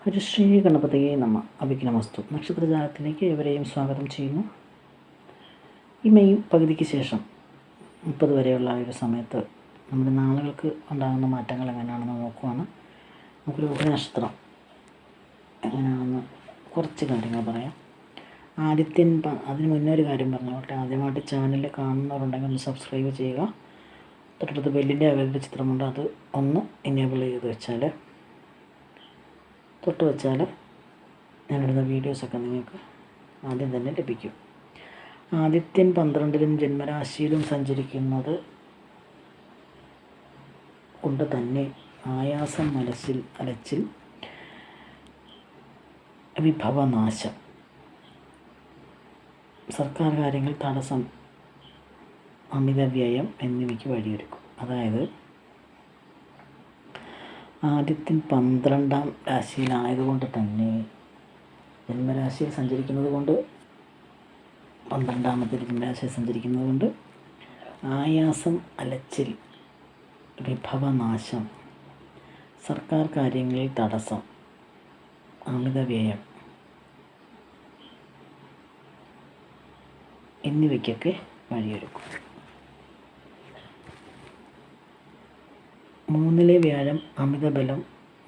ഒരു ശ്രീ ഗണപതിയെ അഭിഘ്നമസ്തു. നക്ഷത്രജാലത്തിലേക്ക് ഏവരെയും സ്വാഗതം ചെയ്യുന്നു. ഈ മെയ് പകുതിക്ക് ശേഷം 30 വരെയുള്ള ഒരു സമയത്ത് നമ്മുടെ നാളുകൾക്ക് ഉണ്ടാകുന്ന മാറ്റങ്ങൾ എങ്ങനെയാണെന്ന് നോക്കുവാണ്. നമുക്ക് രോഹിണി നക്ഷത്രം എങ്ങനെയാണെന്ന് കുറച്ച് കാര്യങ്ങൾ പറയാം. അതിന് മുന്നേ ഒരു കാര്യം പറഞ്ഞോട്ടെ. ആദ്യമായിട്ട് ചാനൽ കാണുന്നവരുണ്ടെങ്കിൽ ഒന്ന് സബ്സ്ക്രൈബ് ചെയ്യുക. തൊട്ടടുത്ത് ബെല്ലിൻ്റെ അവരുടെ ചിത്രമുണ്ട്, അത് ഒന്ന് എനേബിൾ ചെയ്ത് വെച്ചാൽ ഞാനിടുന്ന വീഡിയോസൊക്കെ നിങ്ങൾക്ക് ആദ്യം തന്നെ ലഭിക്കും. ആദിത്യൻ 12-ലും ജന്മരാശിയിലും സഞ്ചരിക്കുന്നത് കൊണ്ട് തന്നെ ആയാസം, അലച്ചിൽ, വിഭവനാശം, സർക്കാർ കാര്യങ്ങൾ തടസ്സം, അമിതവ്യയം എന്നിവയ്ക്ക് വഴിയൊരുക്കും. അതായത് ആദിത്യൻ 12-ാം രാശിയിലായതുകൊണ്ട് തന്നെ, ജന്മരാശിയിൽ സഞ്ചരിക്കുന്നത് കൊണ്ട്, 12-ാമത്തെ ജന്മരാശിയിൽ സഞ്ചരിക്കുന്നത് കൊണ്ട് ആയാസം, അലച്ചിൽ, വിഭവനാശം, സർക്കാർ കാര്യങ്ങളിൽ തടസ്സം, അമിതവ്യയം എന്നിവയ്ക്കൊക്കെ വഴിയൊരുക്കും. 3-ലെ വ്യാഴം അമിതബലം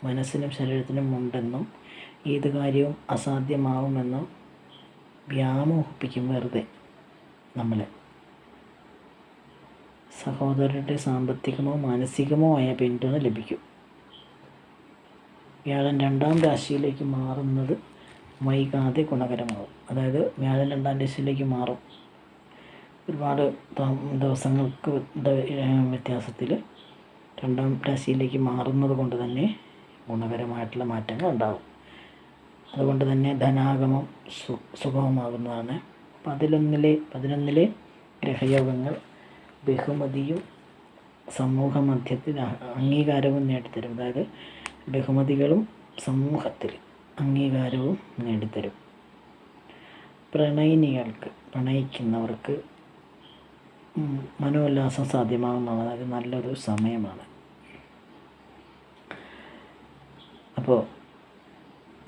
മനസ്സിനും ശരീരത്തിനും ഉണ്ടെന്നും ഏത് കാര്യവും അസാധ്യമാവുമെന്നും വ്യാമോഹിപ്പിക്കും വെറുതെ നമ്മളെ. സഹോദരരുടെ സാമ്പത്തികമോ മാനസികമോ ആയ പിന്തുണ ലഭിക്കും. വ്യാഴം 2-ാം രാശിയിലേക്ക് മാറുന്നത് വൈകാതെ ഗുണകരമാകും. അതായത് വ്യാഴം 2-ാം രാശിയിലേക്ക് മാറും. ഒരുപാട് ദിവസങ്ങൾക്ക് വ്യത്യാസത്തിൽ 2-ാം രാശിയിലേക്ക് മാറുന്നത് കൊണ്ട് തന്നെ ഗുണകരമായിട്ടുള്ള മാറ്റങ്ങൾ ഉണ്ടാകും. അതുകൊണ്ട് തന്നെ ധനാഗമം സുഗമമാകുന്നതാണ്. 11-ലെ ഗ്രഹയോഗങ്ങൾ ബഹുമതിയും സമൂഹ മധ്യത്തിൽ അംഗീകാരവും നേടിത്തരും. അതായത് ബഹുമതികളും സമൂഹത്തിൽ അംഗീകാരവും നേടിത്തരും. പ്രണയിക്കുന്നവർക്ക് മനോല്ലാസം സാധ്യമാകുന്നതാണ്. അതായത് നല്ലൊരു സമയമാണ്. അപ്പോൾ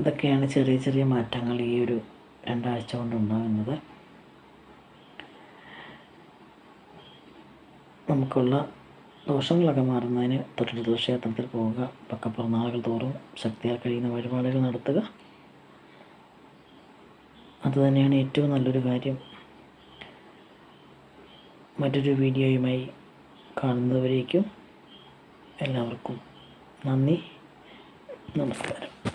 ഇതൊക്കെയാണ് ചെറിയ ചെറിയ മാറ്റങ്ങൾ ഈ ഒരു 2 ആഴ്ച കൊണ്ടുണ്ടാകുന്നത്. നമുക്കുള്ള ദോഷങ്ങളൊക്കെ മാറുന്നതിന് തൊട്ടടുത്ത ക്ഷേത്രത്തിൽ പോവുക, പക്കപ്പിറന്നാളുകൾ തോറും ശക്തിയാൽ കഴിയുന്ന വഴിപാടുകൾ നടത്തുക. അതുതന്നെയാണ് ഏറ്റവും നല്ലൊരു കാര്യം. മറ്റൊരു വീഡിയോയുമായി കാണുന്നവരേക്കും എല്ലാവർക്കും നന്ദി, നമസ്കാരം.